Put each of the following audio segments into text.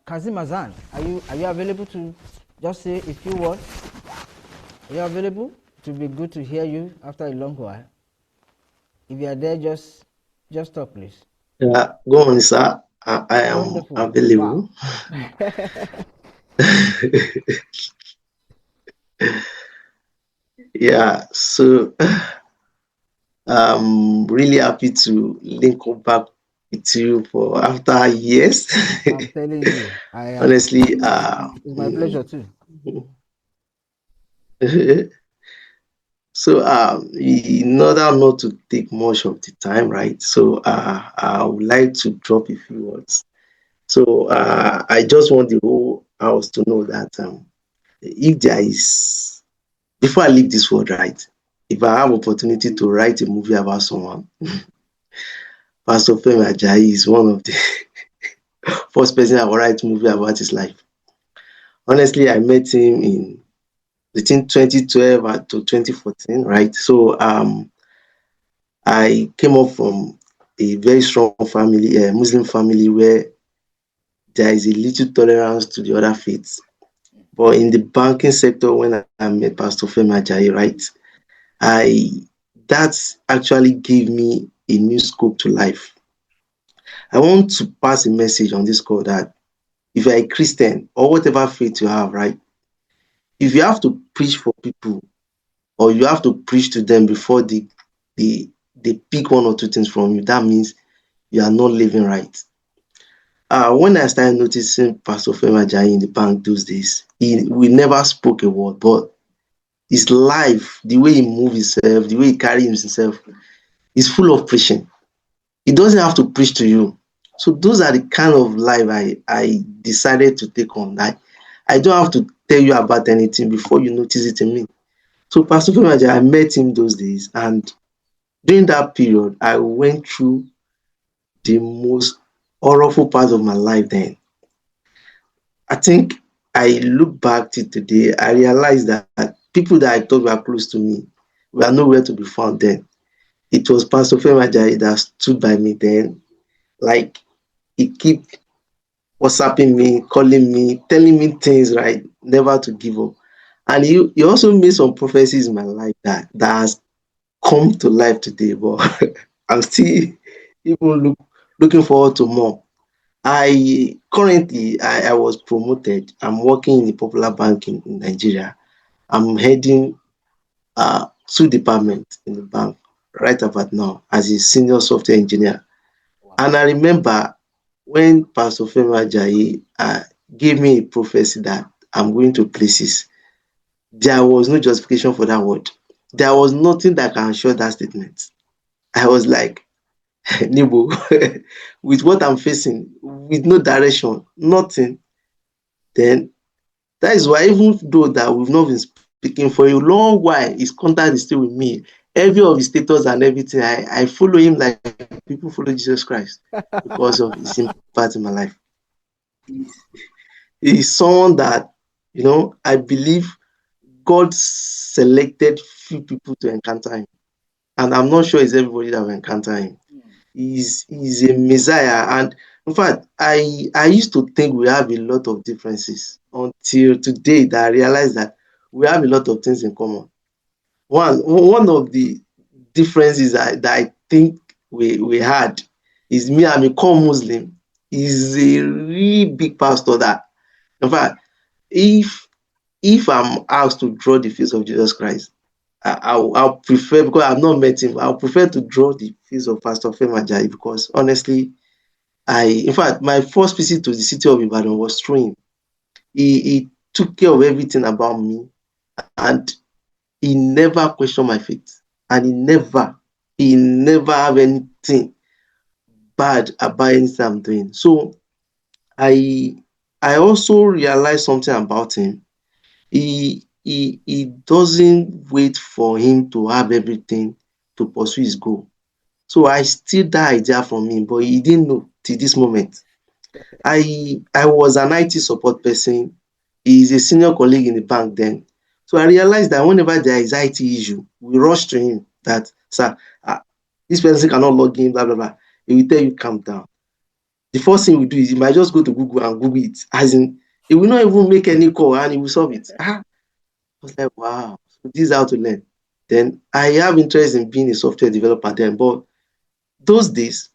Kazeem, are you available to just say a few words? Are you available? It will be good to hear you after a long while. If you are there, just talk, please. Yeah, go on, sir. I am Wonderful. Wow. available. Yeah, so I'm really happy to link up back with you for after years. I'm telling you, I am. Honestly, It's my pleasure too. so in order not to take much of the time, right? So I would like to drop a few words. So I just want the whole house to know that if there is, before I leave this world, right? If I have opportunity to write a movie about someone, Pastor Femi Ajayi is one of the first person I will write movie about his life. Honestly, I met him in between 2012 to 2014, right? So I came up from a very strong family, a Muslim family, where there is a little tolerance to the other faiths. But in the banking sector, when I met Pastor Femi Ajayi, right, I that actually gave me a new scope to life. I want to pass a message on this call that if you're a Christian or whatever faith you have, right, if you have to preach for people or you have to preach to them before they pick one or two things from you, that means you are not living right. When I started noticing Pastor Femi Ajayi in the bank those days, we never spoke a word, but his life, the way he moves himself, the way he carries himself, is full of preaching. He doesn't have to preach to you. So those are the kind of life I decided to take on. That I don't have to tell you about anything before you notice it in me. So Pastor Femi, I met him those days, and during that period, I went through the most horrible part of my life. Then I think I look back to today, I realized that people that I thought were close to me were nowhere to be found then. It was Pastor Femi Ajayi that stood by me then. Like he keep WhatsApping me, calling me, telling me things, right? Never to give up. And he also made some prophecies in my life that has come to life today, but I'm still even looking forward to more. I was promoted. I'm working in a popular bank in Nigeria. I'm heading two departments in the bank right about now as a senior software engineer. Wow. And I remember when Pastor Femi Ajayi gave me a prophecy that I'm going to places, there was no justification for that word. There was nothing that can assure that statement. I was like, Nibo, with what I'm facing, with no direction, nothing, then that is why even though that we've not been speaking for a long while, his contact is still with me. Every of his status and everything, I follow him like people follow Jesus Christ because of his impact in my life. He's someone that, I believe God selected few people to encounter him. And I'm not sure it's everybody that will encounter him. He's a messiah. And in fact, I used to think we have a lot of differences until today that I realized that we have a lot of things in common. One of the differences that I think we had is me, I'm a core Muslim. He's a really big pastor that, in fact, if if I'm asked to draw the face of Jesus Christ, I'll prefer, because I've not met him, I'll prefer to draw the face of Pastor Femi Ajayi because honestly, in fact, my first visit to the city of Ibadan was through him. He took care of everything about me, and he never questioned my faith, and he never have anything bad about anything I'm doing. So I I also realized something about him. He doesn't wait for him to have everything to pursue his goal. So I steal that idea from him, but he didn't know till this moment. I was an IT support person. He's a senior colleague in the bank then. So I realized that whenever there is IT issue, we rush to him that, sir, this person cannot log in, blah, blah, blah. He will tell you, calm down. the first thing we do is you might just go to Google and Google it. As in, it will not even make any call and it will solve it. I was like, wow, so this is how to learn. Then I have interest in being a software developer then, but those days,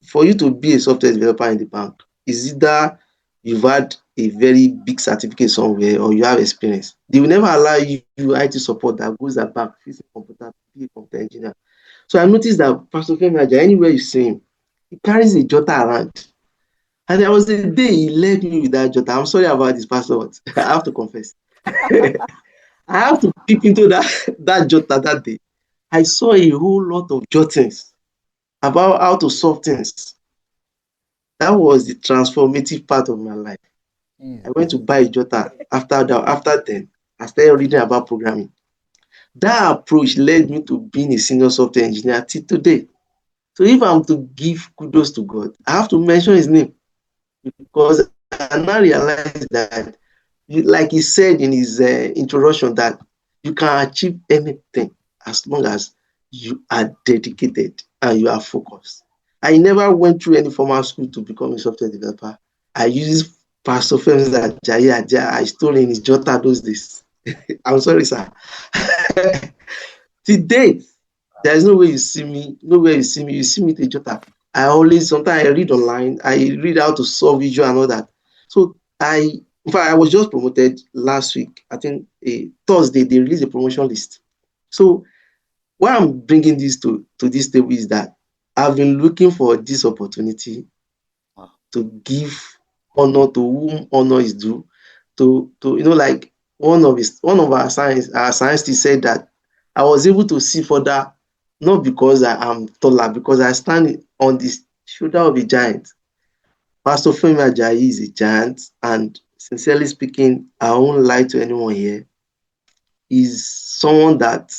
for you to be a software developer in the bank, is either you've had a very big certificate somewhere or you have experience. They will never allow you IT support that goes at bank, fix a computer, be a computer engineer. So I noticed that Pastor Femi Aja, anywhere you see him, he carries a jotter around. And there was a day he left me with that jotter. I'm sorry about this, Pastor. I have to confess. I have to peep into that jotter that day. I saw a whole lot of jottings about how to solve things. That was the transformative part of my life. I went to Jesus. buy a jotter. After that, after then, I started reading about programming. That approach led me to being a senior software engineer till today. So if I'm to give kudos to God, I have to mention his name because I now realize that, like he said in his introduction, that you can achieve anything as long as you are dedicated and you are focused. I never went through any formal school to become a software developer. I used Pastor Fem's Ajayi Aja. I stole in his Jota those days. I'm sorry, sir. Till date, there is no way you see me, nowhere you see me with a Jota. I always, sometimes I read online, I read how to solve issue and all that. So in fact, I was just promoted last week. I think a Thursday, they released a promotion list. So why I'm bringing this to this table is that I've been looking for this opportunity Wow. to give honor to whom honor is due. To like one of our scientists said that I was able to see further not because I am taller, because I stand on the shoulder of a giant. Pastor Femi Ajayi is a giant, and sincerely speaking, I won't lie to anyone here. He's someone that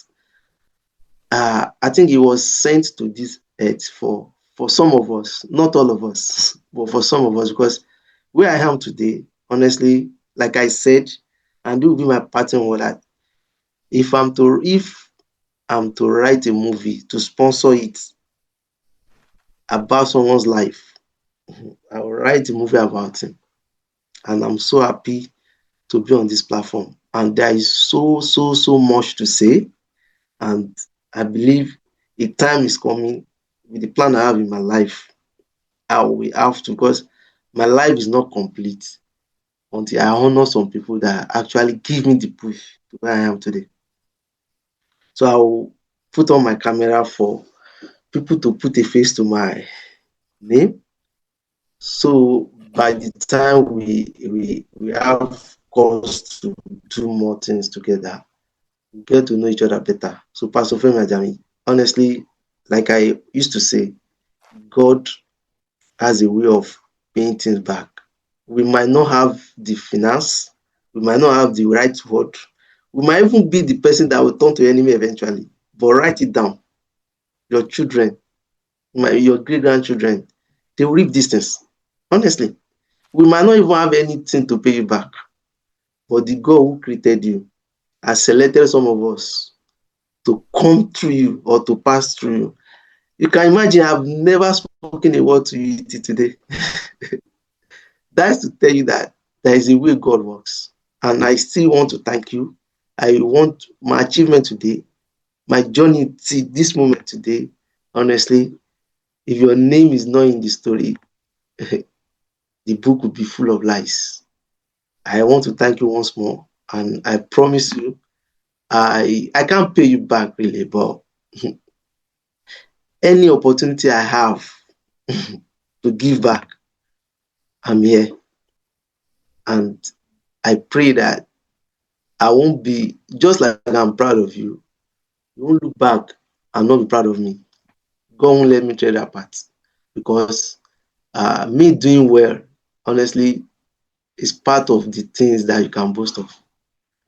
I think he was sent to this earth for some of us, not all of us, but for some of us, because where I am today, honestly, like I said, and it will be my pattern with that. If I'm to write a movie to sponsor it about someone's life, I will write a movie about him. And I'm so happy to be on this platform. And there is so much to say. And I believe a time is coming with the plan I have in my life. I will have to, because my life is not complete until I honor some people that actually give me the push to where I am today. So I will put on my camera for people to put a face to my name. So by the time we have cause to do more things together, we get to know each other better. So Pastor Femi Ajami, honestly, like I used to say, God has a way of paying things back. We might not have the finance, we might not have the right word, we might even be the person that will turn to enemy eventually. But write it down. Your children, your great grandchildren, they will reap these things. Honestly, we might not even have anything to pay you back, but the God who created you has selected some of us to come through you or to pass through you. You can imagine I've never spoken a word to you till today. That's to tell you that there is a way God works. And I still want to thank you. I want my achievement today, my journey to this moment today. Honestly, if your name is not in the story, the book will be full of lies. I want to thank you once more. And I promise you, I can't pay you back really, but any opportunity I have to give back, I'm here. And I pray that I won't be just like I'm proud of you. You won't look back and not be proud of me. God won't let me tread that part because me doing well, honestly, is part of the things that you can boast of.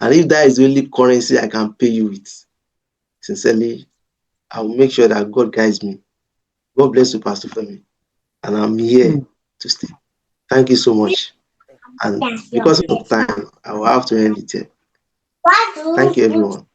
And if that is the only currency I can pay you with, sincerely, I will make sure that God guides me. God bless you, Pastor Femi. And I'm here to stay. Thank you so much. And because of time, I will have to end it here. Thank you, everyone.